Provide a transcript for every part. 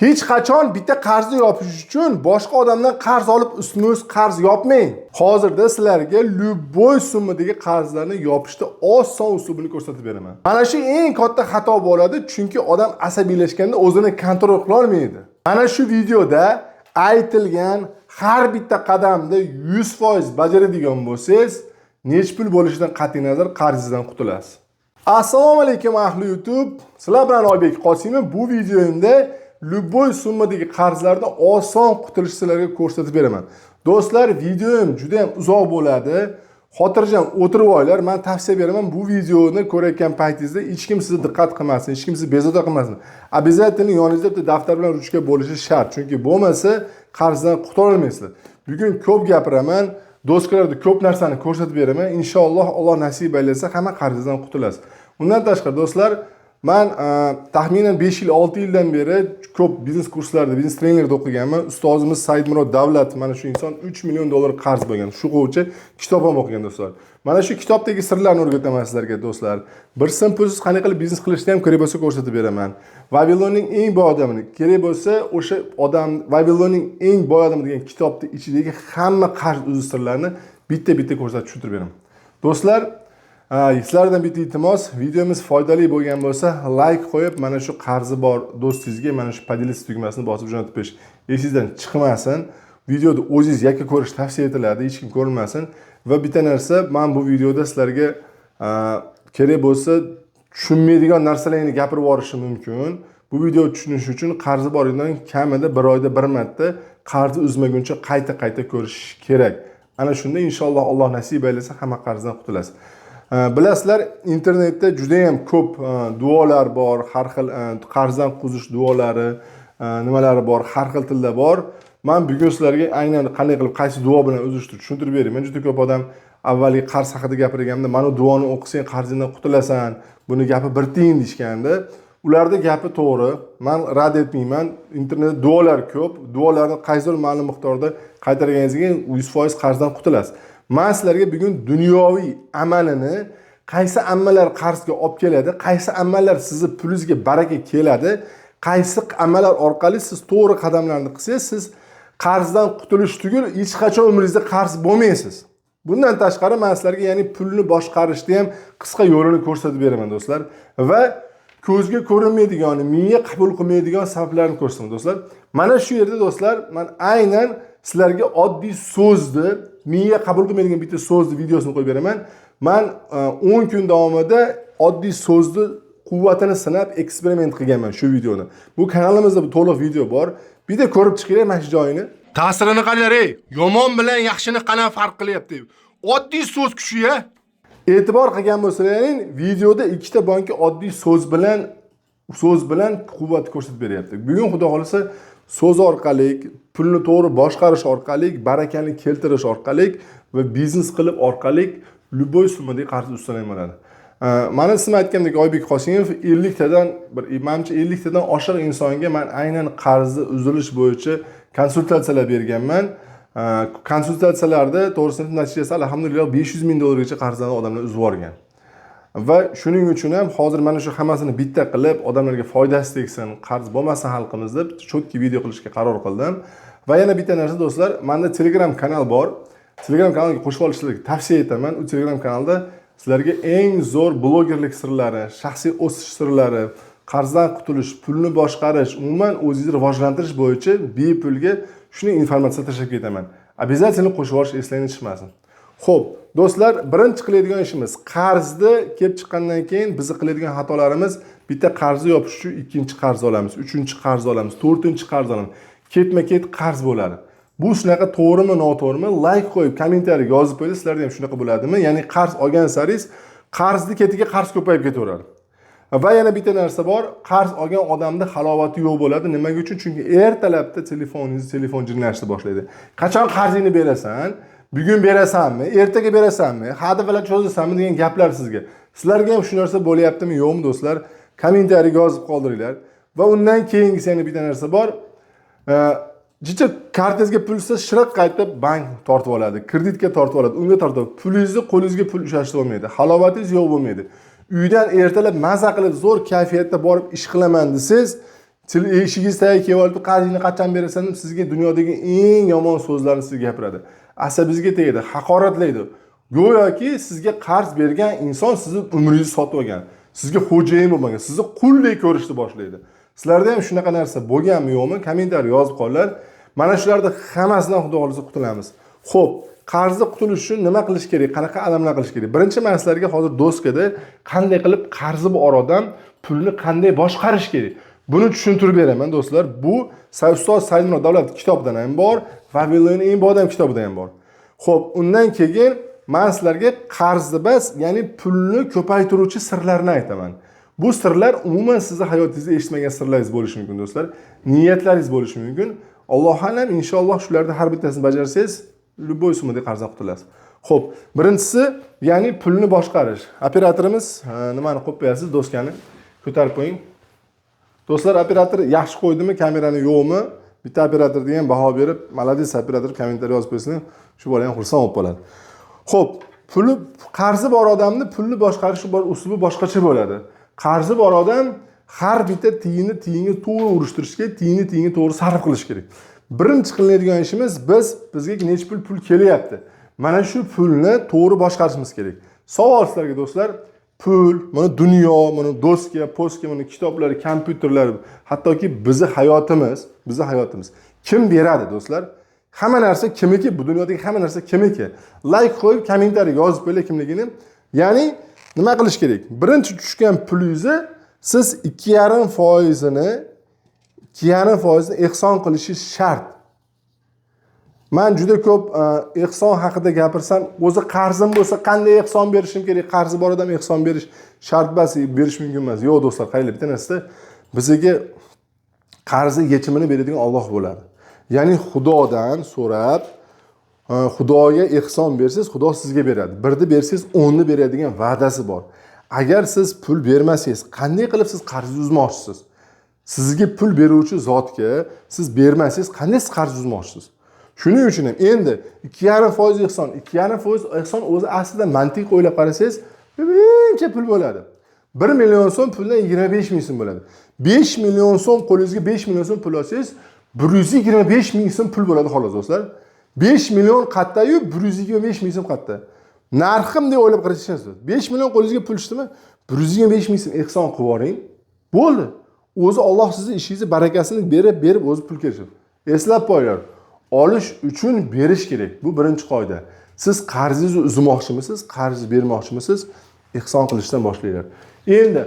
Hech qachon bitta qarzni yopish uchun boshqa odamdan qarz olib ustma-ust qarz yopmang. Hozirda sizlarga любой summadagi qarzlarni yopishda oson usulini ko'rsatib beraman. Mana shu eng katta xato bo'ladi, chunki odam asabiylashganda o'zini kontrol qila olmaydi. Mana shu videoda aytilgan har bitta qadamda 100% bajaradigan bo'lsangiz, nech pul bo'lishidan qat'iy nazar qarzingizdan qutulasiz. Assalomu alaykum ahli YouTube. Sizlar bilan Oybek Qosimov. Bu videomda любой summadagi qarzlardan oson qutulishni sizlarga ko'rsatib beraman. Do'stlar, videom juda ham uzoq bo'ladi. Xotirjam o'tirib olinglar. Men tavsiya beraman, bu videoni ko'rayotgan paytingizda hech kim sizni diqqat qilmasin, hech kim sizni bezovta qilmasin. Обязательно yoningizda bitta daftar bilan ruchka bo'lishi shart, chunki bo'lmasa qarzdan qutula olmaysizlar. Bugun ko'p gapiraman, do'stlarga ko'p narsani ko'rsatib beraman. Inshaalloh Alloh nasib aylasa hamma qarzdan qutulasiz. Undan tashqari do'stlar, men taxminan 5 yil, 6 yildan beri ko'p biznes kurslarida, biznes treynerda o'qiganman. Ustozimiz Saidmurod Davlat, mana shu inson $3 million qarz bo'lgan. Shu qo'ycha kitob ham o'qigan do'stlar. Mana shu kitobdagi sirlarni o'rgataman sizlarga do'stlar. Bir sim pulsiz qanday qilib biznes qilishni ham kerak bo'lsa ko'rsatib beraman. Vavilonning eng boy odamini, kerak bo'lsa o'sha odam Vavilonning eng boy odami degan kitobning ichidagi hamma qarz uzr sirlarini bitta-bitta ko'rsatib tushuntirib beraman. Do'stlar, sizlardan bitta iltimos, videomiz foydali bo'lgan bo'lsa, like qo'yib, mana shu qarzi bor do'stingizga mana shu поделиться tugmasini bosib jo'natib berish. Esingizdan chiqmasin. Videoni o'zingiz yakka ko'rish tavsiya etiladi, hech kim ko'rmasin. Va bitta narsa, men bu videoda sizlarga kerak bo'lsa tushunmaydigan narsalarni gapirib yuborishim mumkin. Bu video tushunish uchun qarzi boridan kamida 1 oyda 1 marta qarzni uzmaguncha qayta ko'rish kerak. Ana shunda inshaalloh Alloh nasib aylasa hamma qarzdan qutulasiz. Bilasizlar, internetda juda ham ko'p duolar bor, har xil qarzdan quzish duolari, nimalari bor, har xil tilda bor. Men bugun sizlarga aynan qanday qilib qaysi duo bilan uzishni tushuntirib beraman. Men juda ko'p odam avvalgi qarz haqida gapirganimda, "Mana duoni o'qisang qarzingdan qutulasan, buni gapi bir tiyin" deshganda, ularda gapi to'g'ri. Men rad etmayman. Internetda duolar ko'p. Duolarni qaysidir ma'lum miqdorda qaytarganingizga 100% qarzdan qutulasiz. Men sizlarga bugun dunyoviy amalini, qaysi amallar qarzga olib keladi, qaysi amallar sizni pulingizga baraka keladi, qaysi amallar orqali siz to'g'ri qadamlarni qilsangiz, siz qarzdan qutulish tugul hech qachon umringizda qarz bo'lmaysiz. Bundan tashqari men sizlarga ya'ni pulni boshqarishda ham qisqa yo'lini ko'rsatib beraman do'stlar va ko'zga ko'rinmaydigan, miya qabul qilmaydigan sabablarni ko'rsataman do'stlar. Mana shu yerda do'stlar, men aynan sizlarga oddiy so'zni, miya qabul qilmaydigan bitta so'zni videosini qo'yib beraman. Men 10 kun davomida oddiy so'zni quvvatini sinab eksperiment qilganman shu videoni. Bu kanalimizda bu to'liq video bor. Bitta ko'rib chiqinglar mana shu joyini. Ta'sirini qaranglar, yomon bilan yaxshini qana farq qilyapti. Oddiy so'z kuchi-ya. E'tibor qilgan bo'lsalaring, videoda ikkita banki oddiy so'z bilan quvvat ko'rsatib beryapti. Bugun xudo xolisa so'z orqali, pulni to'g'ri boshqarish orqali, barakani keltirish orqali va biznes qilib orqali любой summadagi qarz ustidan bo'ladi. Mana siz aytgandek Oybek Qosimov 50 tadan menimcha 50 tadan oshiq insonga men aynan qarzni uzilish bo'yicha konsultatsiyalar berganman. Konsultatsiyalarda to'g'risini natijasi alhamdulillah $500 ming gacha qarzlarni odamlar uzib yuborgan. Va shuning uchun ham hozir mana shu hammasini bitta qilib, odamlarga foydasi tegsin, qarz bo'lmasin xalqimizda chotki video qilishga qaror qildim. Va yana bitta narsa do'stlar, menda Telegram kanal bor. Telegram kanaliga qo'shib olishingizni tavsiya etaman. U Telegram kanalda sizlarga eng zo'r blogerlik sirlari, shaxsiy o'sish sirlari, qarzdan qutulish, pulni boshqarish, umuman o'zingizni rivojlantirish bo'yicha bepulga shunday informatsiya tashkil etaman. Обязательно qo'shib olish eslangdan chiqmasin. Xo'p, do'stlar, birinchi qiladigan ishimiz qarzni kelib chiqqandan keyin biz qiladigan xatolarimiz bitta qarzni yopish uchun ikkinchi qarz olamiz, uchinchi qarz olamiz, to'rtinchi qarz olamiz. Ketma-ket qarz bo'ladi. Bu shunaqa to'g'rimi, noto'g'rimi? Like qo'yib, kommentariy yozib qo'ying, sizlarda ham shunaqa bo'ladimi? Ya'ni qarz olgan saringiz qarzni ketiga qarz ko'payib ketaveradi. Va yana bitta narsa bor, qarz olgan odamda halovati yo'q bo'ladi. Nimaga uchun? Chunki ertalabda telefon jiringlashni boshlaydi. Qachon qarzingni berasan? Bugun berasanmi? Ertaga berasanmi? Hadi bilan cho'zasanmi degan gaplar sizga. Sizlarga ham shu narsa bo'lyaptimi, yo'qmi do'stlar? Kommentariy yozib qoldiringlar. Va undan keyingisi yana bitta narsa bor. Jicha kartangizga pulsiz shiriq qaytib bank tortib oladi, kreditga tortib oladi, unga tortib. Pulingizni qo'lingizga pul ushlashni bo'lmaydi. Halovatingiz yo'q bo'lmaydi. Uydan ertalab maza qilib zo'r kayfiyatda borib ish qilaman desiz, Eshigingiz tagiga kelib olib, qarzingni qachon berasan deb sizga dunyodagi eng yomon so'zlarni sizga gapiradi. Asabingizga tegadi, haqoratlaydi. Go'yoki sizga qarz bergan inson sizni umringizni sotib olgan, sizga xo'jayin bo'lmagan, sizni quldek ko'rishni boshlaydi. Sizlarda ham shunaqa narsa bo'lganmi yo'qmi? Kommentariy yozib qolinglar. Mana shularni hammasidan xudo xolisa qutulamiz. Xo'p, qarzdan qutulish uchun nima qilish kerak? Qanaqa alamlar qilish kerak? Birinchi men sizlarga hozir doskada qanday qilib qarzi bor odam pulni qanday boshqarish kerak? Buni tushuntirib beraman do'stlar. Bu Ustoz Saidmurod Davlat kitobidan ham bor, Vavilning eng bodam kitobidan ham bor. Xo'p, undan keyin men sizlarga qarzni bas, ya'ni pulni ko'paytiruvchi sirlarni aytaman. Bu sirlar umuman sizning hayotingizda eshitmagan sirlaringiz bo'lishi mumkin do'stlar. Niyatlaringiz bo'lishi mumkin. Alloh alam inshaalloh shularning har bittasini bajarsangiz, любой summada qarzdan qutulasiz. Xo'p, birinchisi, ya'ni pulni boshqarish. Operatorimiz nimani qo'yib qo'yasiz? Doskani ko'tarib qo'ying. Do'stlar, operator yaxshi qo'ydimi, kamerani yo'qmi? Bitta operator degan baho berib, malades operator kommentariy yozib qo'ysin. Shu bola ham xursand bo'lib qoladi. Xo'p, puli qarzi bor odamni pulni boshqarish uslubi boshqacha bo'ladi. Qarzi bor odam har bitta tiyinni to'g'ri urishtirish kerak, tiyinni to'g'ri sarf qilish kerak. Birinchi qilinadigan ishimiz bizga necha pul kelyapti. Mana shu pulni to'g'ri boshqarishimiz kerak. Savol sizlarga do'stlar, pul, mana dunyo, mana doska, postga, mana kitoblar, kompyuterlar, hattoki bizning hayotimiz kim beradi do'stlar? Hamma narsa kimniki? Bu dunyodagi hamma narsa kimniki? Like qo'yib, kommentariy yozib qo'yinglar kimligini. Ya'ni nima qilish kerak? Birinchi tushgan pulingizni siz 2,5% ehson qilishingiz shart. Men juda ko'p ehson haqida gapirsam, o'zi qarzim bo'lsa qanday ehson berishim kerak? Qarzi bor odam ehson berish shart emas, berish mumkin emas. Yo'q do'stlar, qayli bitta narsada bizga qarzni yechimini beradigan Alloh bo'ladi. Ya'ni Xudodan so'rab, Xudoga ehson bersangiz, Xudo sizga beradi. Birni bersangiz, 10ni beradigan va'dasi bor. Agar siz pul bermasangiz, qanday qilib siz qarzni uzmoqchisiz? Sizga pul beruvchi zotga siz bermasangiz, qanday siz qarz uzmoqchisiz? Shuning uchun ham endi 2,5% ehson, 2,5% ehson o'zi aslida mantiq o'ylab qarasangiz, buncha pul bo'ladi. 1 million so'm puldan 25 ming so'm bo'ladi. 5 million so'm qo'lingizga 5 million so'm pul olsangiz, 125 ming so'm pul bo'ladi xolos do'stlar. 5 million qatta-yu 125 ming so'm qatta. Narxim deb o'ylab qarashingiz. 5 million qo'lingizga pul tushdimi? 125 ming so'm ehson qilib yuboring. Bo'ldi. O'zi Alloh sizning ishingizga barakasini berib o'zi pul kelishadi. Eslab qo'yinglar. Olish uchun berish kerak. Bu birinchi qoida. Siz qarzingizni uzmoqchimisiz, qarz bermoqchimisiz? Ehson qilishdan boshlaylar. Endi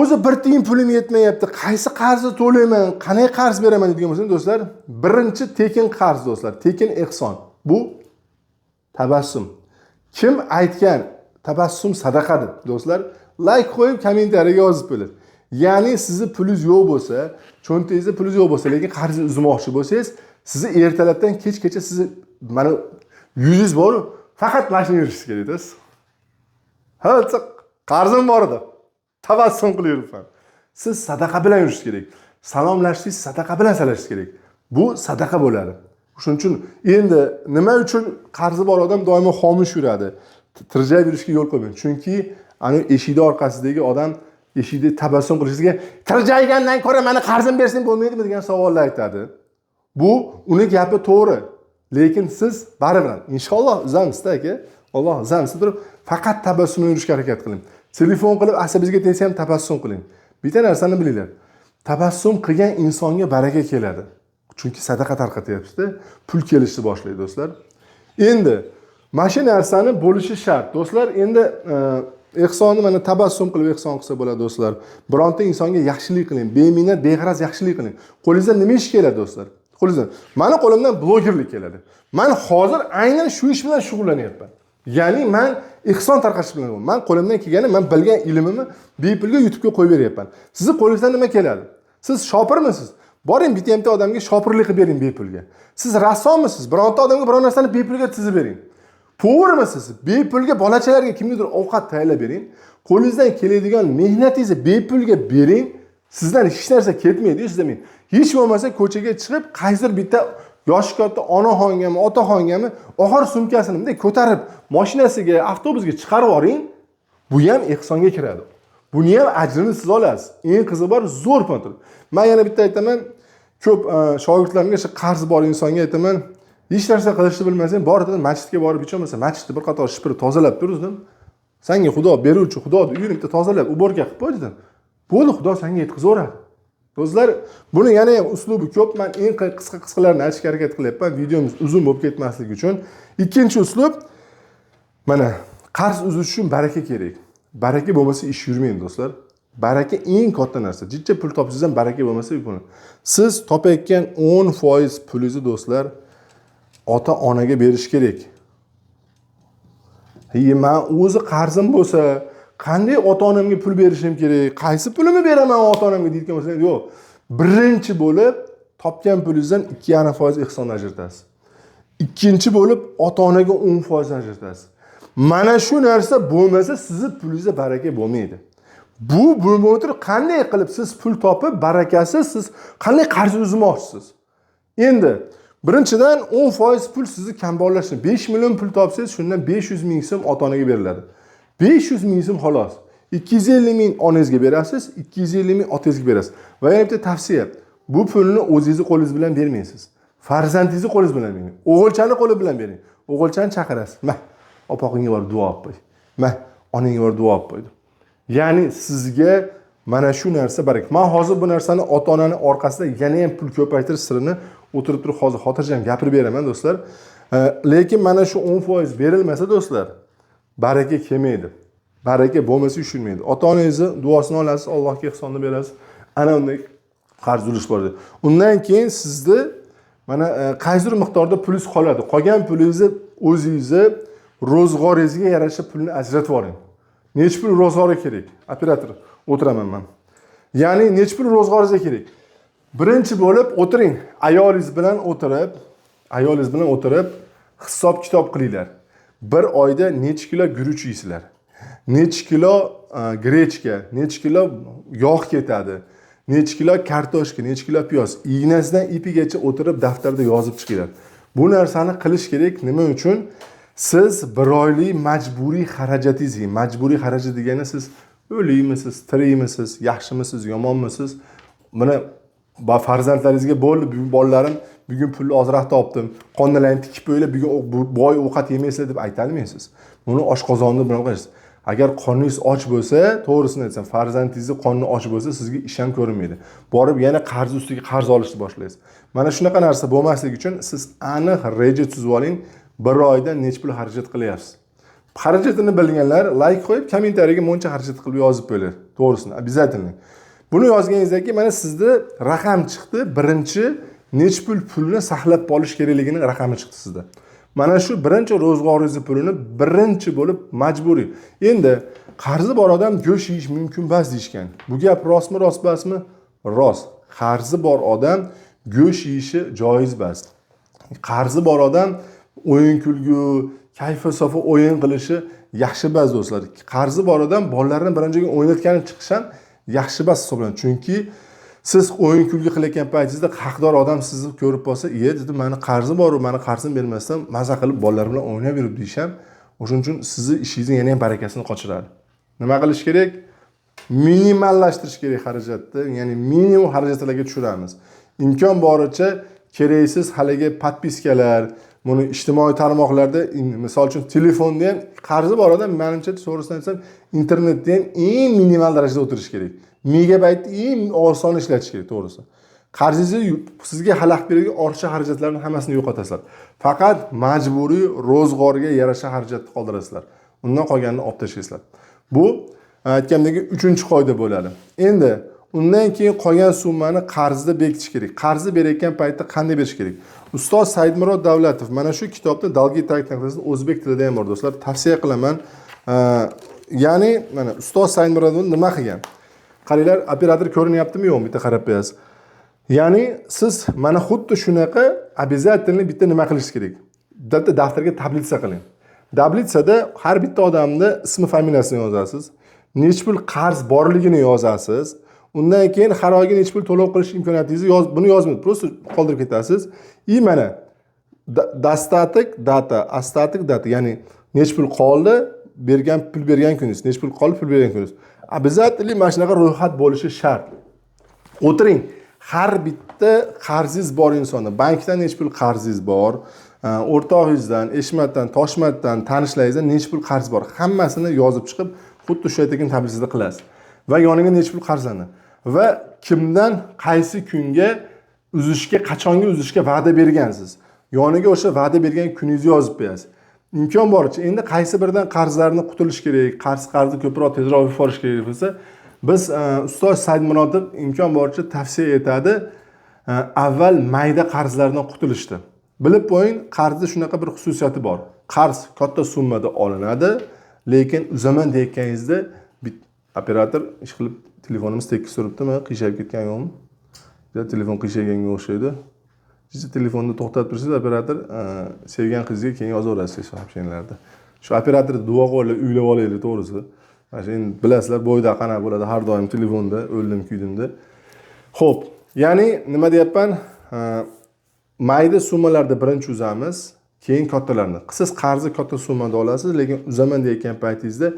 o'zi bir tiyin pulim yetmayapti. Qaysi qarzni to'layman, qanday qarz beraman degan bo'lsangiz do'stlar, birinchi tekin qarz do'stlar, tekin ehson. Bu tabassum. Kim aytgan tabassum sadaqadir do'stlar? Like qo'yib, kommentariyaga yozib qo'ying. Ya'ni sizni pulingiz yo'q bo'lsa, cho'ntagingizda pulingiz yo'q bo'lsa, lekin qarzni uzmoqchi bo'lsangiz, sizni ertalabdan kechgacha sizni mana yuzingiz bor, faqat mashina yurishingiz kerak. Ha, qarzim bor edi. Tabassum qilib yuribman. Siz sadaqa bilan yurishingiz kerak. Salomlashingiz sadaqa bilan salashingiz kerak. Bu sadaqa bo'ladi. Shuning uchun endi nima uchun qarzi bor odam doimo xomush yuradi? Tirjayib yurishga yo'l qo'ymang. Chunki ana eshikning orqasidagi odam eshikda tabassum qilishiga tirjaygandan ko'ra meni qarzim bersang bo'lmaydimi degan savollar aytadi. Bu uni gapi to'g'ri. Lekin siz baribir inshaalloh uzamizda aka, Alloh uzamizda turib faqat tabassum bilan yurishga harakat qiling. Telefon qilib asabingizga tegsa ham tabassum qiling. Bitta narsani bilinglar. Tabassum qilgan insonga baraka keladi. Chunki sadaqa tarqatyapsiz-da, pul kelishni boshlaydi do'stlar. Endi mana shu narsani bo'lishi shart. Do'stlar, endi ehsonni mana tabassum qilib ehson qilsa bo'ladi do'stlar. Bironta insonga yaxshilik qiling, beminnat, beg'araz yaxshilik qiling. Qo'lingizdan nima ish keladi do'stlar? Qo'lingizdan. Meni qo'limdan blogerlik keladi. Men hozir aynan shu ish bilan shug'ullanyapman. Ya'ni men ehson tarqatish bilan, men qo'limdan kelgani, men bilgan ilmimni bepulga YouTube'ga qo'yib beryapman. Sizning qo'lingizdan nima keladi? Siz shopirmisiz? Boring bitta odamga shopirlik qilib bering bepulga. Siz rassommisiz? Bironta odamga biror narsani bepulga chizib bering. To'g'rimisiz? Bepulga bolachalarga kimnidir ovqat tayyorlab bering. Qo'lingizdan keladigan mehnatingizni bepulga bering. Sizdan hech narsa ketmaydi, sizdan men. Hech bo'lmasa ko'chaga chiqib, qaysidir bitta yoshi katta onaxongami, otaxongami og'ir sumkasini bunday ko'tarib, mashinasiga, avtobusga chiqarib yuboring. Bu ham ehsonga kiradi. Buni ham ajrini siz olasiz. Eng qizi bor zo'r pul. Men yana bitta aytaman, ko'p shogirdlarimga shu qarzi bor insonga aytaman, hech narsa qilishni bilmasang, borib masjidga borib hech bo'lmasa masjidni bir qator shipirib tozalab turdim. Senga Xudo beruvchi, Xudoning uyini bitta tozalab, uborga qilib qo'y dedim. Bo'ldi, Xudo senga yetkazaveradi. Do'stlar, buni yana ham uslubi ko'p. Men eng qisqa-qisqalarini aytishga harakat qilyapman, videomiz uzun bo'lib ketmasligi uchun. Ikkinchi uslub, mana qarz uzish uchun baraka kerak. Baraka bo'lmasa ish yurmaydi do'stlar. Baraka eng katta narsa. Jichcha pul topsangiz ham baraka bo'lmasa yurmaydi. Siz topayotgan 10% pulingizni do'stlar ota-onaga berish kerak. Men o'zi qarzim bo'lsa, qanday ota-onamga pul berishim kerak? Qaysi pulimni beraman ota-onamga deyotgan bo'lsangiz, yo'q. Birinchi bo'lib topgan pulingizdan 2,5% ehson ajratasiz. Ikkinchi bo'lib ota-onaga 10% ajratasiz. Mana shu narsa bo'lmasa, sizning pulingizda baraka bo'lmaydi. Bu bo'lmay turib qanday qilib siz pul topib, barakasiz siz qanday qarz uzmoqchisiz? Endi birinchidan 10% pul sizni kambollashni. 5 million pul topsangiz, shundan 500 ming so'm ota-onaga beriladi. 500 ming so'm xolos. 250 ming onangizga berasiz, 250 ming otangizga berasiz. Va yana bitta tavsiya. Bu pulni o'zingiz qo'lingiz bilan bermaysiz. Farzandingizni qo'lingiz bilan bering. O'g'ilchani qo'li bilan bering. O'g'ilchani chaqirasiz. Mah, opog'ingga borib duo olib qo'y. Mah, onangga borib duo olib qo'ydi. Ya'ni sizga mana shu narsa baraka. Men hozir bu narsani ota-onani orqasida yana ham pul ko'paytirish sirini o'tirib turib hozir xotirjam gapirib beraman do'stlar. Lekin mana shu 10% berilmasa do'stlar, baraka kelmaydi. Baraka bo'lmasa yushilmaydi. Ota-onangizni duosini olasiz, Allohga ehsonni berasiz. Ana unday qarz ulish bor. Undan keyin sizni mana qaysidir miqdorda pulingiz qoladi. Qolgan pulingizni o'zingizni ro'zg'oringizga yarasha pulni ajratib oling. Nechta pul ro'zg'ori kerak? Operator o'tiraman men. Ya'ni nechta pul ro'zg'oringizga kerak? Birinchi bo'lib o'tiring. Ayolingiz bilan o'tirib hisob-kitob qilinglar. Bir oyda necha kilo guruch yeysizlar? Necha kilo grechka, necha kilo yog' ketadi? Necha kilo kartoshka, necha kilo piyoz? Ignasidan ipigacha o'tirib daftarda yozib chiqinglar. Bu narsani qilish kerak. Nima uchun? Siz bir oylik majburiy xarajatingiz, majburiy xarajat degani siz o'liymisiz, tirikmisiz, yaxshimisiz, yomonmisiz? Mana farzandlaringizga bo'ldi, bolalarim bugun pulni ozroq topdim, qonlarni tikib o'ylab bugun boy ovqat yemaysizlar deb aytolmaysiz. Buni oshqozonni bilan qilasiz. Agar qoningiz och bo'lsa, to'g'risini aytsam, farzandingizni qoni och bo'lsa, sizga ish ham ko'rinmaydi. Borib yana qarz ustiga qarz olishni boshlaysiz. Mana shunaqa narsa bo'lmasligi uchun siz aniq reja tuzib oling. Bir oyda necha pul xarajat qilyapsiz? Xarajatini bilganlar like qo'yib, kommentariyaga moncha xarajat qilib yozib qo'yinglar. To'g'risini, обязательно. Buni yozganingizdan keyin mana sizda raqam chiqdi. Birinchi necha pulni saqlab qolish kerakligining raqami chiqdi sizda. Mana shu birinchi ro'zg'oringiz pulini birinchi bo'lib majburiy. Endi qarzi bor odam go'sht yeyish mumkin emas deyishgan. Bu gap rostmi, rost emasmi? Rost. Qarzi bor odam go'sht yeyishi joiz emas. Qarzi bor odam o'yin kulgu, kayfi sofa o'yin qilishi yaxshi emas do'stlar. Qarzi bor odam bolalarni birinchiga o'ynatganib chiqish ham yaxshi emas hisoblanadi. Chunki siz o'yin kulgu qilayotgan paytingizda haqdor odam sizni ko'rib qolsa, dedi, meni qarzi bor, meni qarzim bermasdan maza qilib bolalar bilan o'ynab yurib deysham, o'shuning uchun sizni ishingizning yana ham barakasini qochiradi. Nima qilish kerak? Minimallashtirish kerak xarajatni, ya'ni minimum xarajatlarga tushiramiz. Imkon boricha keraksiz haligi podpiskalar, buni ijtimoiy tarmoqlarda, misol uchun telefonda ham qarzi bor odam, menimcha to'g'risini aytsam, internetda ham eng minimal darajada o'tirish kerak. Megabaytni eng oson ishlatish kerak, to'g'risi. Qarzingizni sizga xalaqit beradigan ortiqcha xarajatlarning hammasini yo'qotasizlar. Faqat majburiy ro'zg'orga yarasha xarajatni qoldirasizlar. Undan qolganini olib tashlaysizlar. Bu aytgandek 3-qoida bo'ladi. Endi undan keyin qolgan summani qarzda bekitish kerak. Qarzni berayotgan paytda qanday berish kerak? Ustoz Saidmurod Davlatov mana shu kitobda Dolgi ta'kidlamasida o'zbek tilida ham bor do'stlar. Tavsiya qilaman. Ya'ni mana ustoz Saidmurod nima qilgan? Qaranglar, operator ko'rinyaptimi yo'qmi? Bitta qarab qo'yasiz. Ya'ni siz mana xuddi shunaqa обязательно bitta nima qilish kerak? Bitta daftarga tablitsa qiling. Tablitsada har bitta odamning ismi, familiyasini yozasiz. Necha pul qarz borligini yozasiz. Undan keyin har oyga necha pul to'lov qilish imkoniyatingizni buni yozmaysiz. Просто qoldirib ketasiz. Mana dostatik data, astatik data, ya'ni necha pul qoldi, pul bergan kuningiz, necha pul qoldi, pul bergan kuningiz. Обязательно mana shunaqa ro'yxat bo'lishi shart. O'tiring. Har bitta qarzingiz bor insonda, bankdan necha pul qarzingiz bor, o'rtog'ingizdan, eshmatdan, toshmatdan, tanishlaringizdan necha pul qarz bor, hammasini yozib chiqib, xuddi shu yerdagining tabellasida qilasiz. Va yoniga necha pul qarzlandi va kimdan qaysi kunga uzishga, qachonga uzishga va'da bergansiz. Yoniga o'sha va'da bergan kuningizni yozib qo'yasiz. Imkon boricha endi qaysi biridan qarzlarni qutulish kerak, qarzni ko'proq tezroq yuborish kerak bo'lsa, biz ustoz Saidmurodov imkon boricha tavsiya etadi, avval mayda qarzlardan qutulishdi. Bilib qo'ying, qarzda shunaqa bir xususiyati bor. Qarz katta summada olinadi, lekin uzaman deyotganingizda operator ish qilib telefonimiz tekis turibdimi, qiyshayib ketgan yo'qmi? Telefon qiyshaganga o'xshaydi. Siz telefonni to'xtatib tursangiz, operator sevgan qizga keyin yozaverasiz so'rashinglarda. Shu operatorni duo qilib uylab olaylik, to'g'risi. Mana shu endi bilasizlar, bo'yda qanaqa bo'ladi, har doim telefonda o'ldim kuydimda. Xo'p, ya'ni nima deyapman? Mayda summalarda birinchi uzamiz, keyin kattalarni. Siz qarzni katta summada olasiz, lekin uzaman deyotgan paytingizda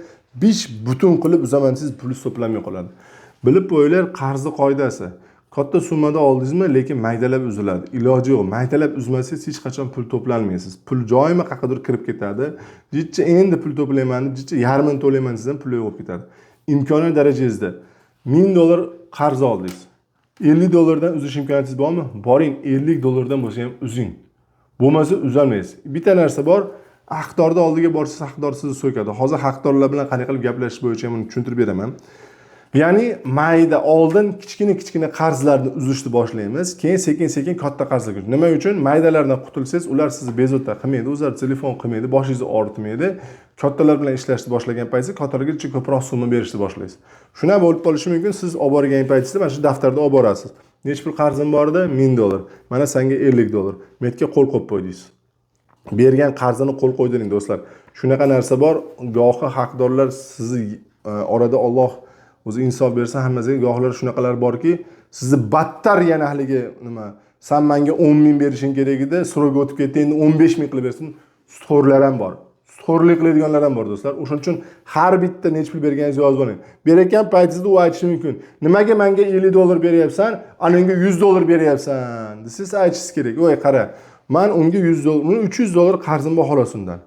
5 butun qilib uzamansiz, pul to'plamay qoladi. Bilib qo'yinglar, qarzni qoidasi. Katta summada oldingizmi, lekin maydalab uziladi. Iloji yo'q. Maydalab uzmasangiz hech qachon pul to'planmaysiz. Pul joyima qayerdir kirib ketadi. Jicha endi pul to'playman deb, jicha yarmini to'layman desam, pul yo'q ketadi. Imkoniyat darajangizda $1000 qarz oldingiz. $50 uzish imkoniyatingiz bormi? Boring, $50 bo'lsa ham uzing. Bo'lmasa uzolmaysiz. Bitta narsa bor, haqdorni oldiga borsangiz, haqdor sizni so'kadi. Hozir haqdorlar bilan qanday qilib gaplashish bo'yicha men tushuntirib beraman. Ya'ni mayda oldin kichkina qarzlarni uzishni boshlaymiz, keyin sekin katta qarzlarga o'tamiz. Nima uchun? Maydalardan qutulsangiz, ular sizni bezovta qilmaydi, o'zlari telefon qilmaydi, boshingizni og'ritmaydi. Kattalar bilan ishlashni boshlagan paytingizda kattalarga ko'proq summa berishni boshlaysiz. Shuna bo'lib qolishi mumkin, siz olib borgan paytingizda mana shu daftarda olib borasiz. Necha pul qarzim bor edi? $1000. Mana senga $50. Metga qo'l qo'yib qo'ydingiz. Bergan qarzini qo'l qo'ydiring do'stlar. Shunaqa narsa bor, gohi haqdorlar sizni orada Alloh o'zi insof bersa, hammasiga gohlar shunaqalar borki, sizni battar yana haligi nima, sen menga 10.000 berishing kerak edi, sroga o'tib ketdi, endi 15.000 qilib bersin, sutxo'rlar ham bor. Sutxo'rlik qiladiganlar ham bor do'stlar. O'shuning uchun har bitta necha pul berganingizni yozib oling. Berayotgan paytingizda u aytishi mumkin. Nimaga menga $50 beryapsan, ananga $100 beryapsan? Siz aytishingiz kerak. Voy qara, men unga $100, uni $300 qarzim bor xolos undan.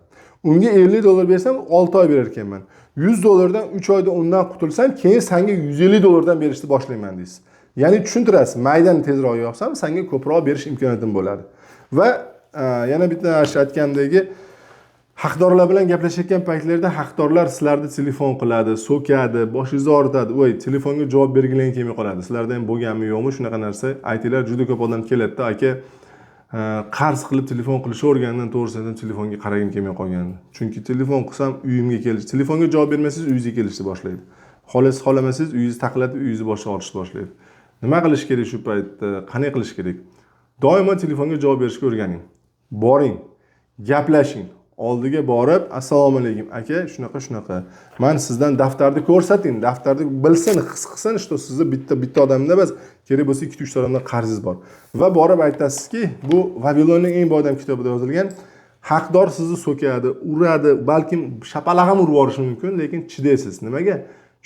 Unga $50 bersam 6 oy berar ekanman. $100dan 3 oyda undan qutulsam, keyin senga $150 berishni boshlayman deysiz. Ya'ni tushuntirasiz, maydani tezroq yopsam, senga ko'proq berish imkoniyatim bo'ladi. Va yana bitta narsa aytgandagi, haqdorlar bilan gaplashayotgan paytlarda haqdorlar sizlarni telefon qiladi, so'kadi, boshingizni og'ritadi. Voy, telefonga javob bergilaring kelmay qoladi. Sizlarda ham bo'lganmi yo'qmi shunaqa narsa? Aytinglar, juda ko'p odam keladi-da, aka, qarz qilib telefon qilishni o'rgandan to'g'risidan telefonga qaragim kelmay qolgan. Chunki telefon qilsam uyimga kelish, telefonga javob bermasangiz uyingizga kelishni boshlaydi. Xolamasangiz uyingizni taqlatib, uyingizni boshqa olishni boshlaydi. Nima qilish kerak shu paytda? Qanday qilish kerak? Doimo telefonga javob berishga o'rganing. Boring, gaplashing. Oldiga borib, assalomu alaykum aka, shunaqa. Men sizdan daftarni ko'rsating, daftarni bilsin, his qilsin, что sizni bitta odamda emas, kerak bo'lsa 2-3 odamdan qarzingiz bor. Va borib aytasizki, bu Vavilonning eng boy odam kitobida yozilgan, haqdor sizni so'kadi, uradi, balkim shapalaq ham urib yuborishi mumkin, lekin chidaysiz. Nimaga?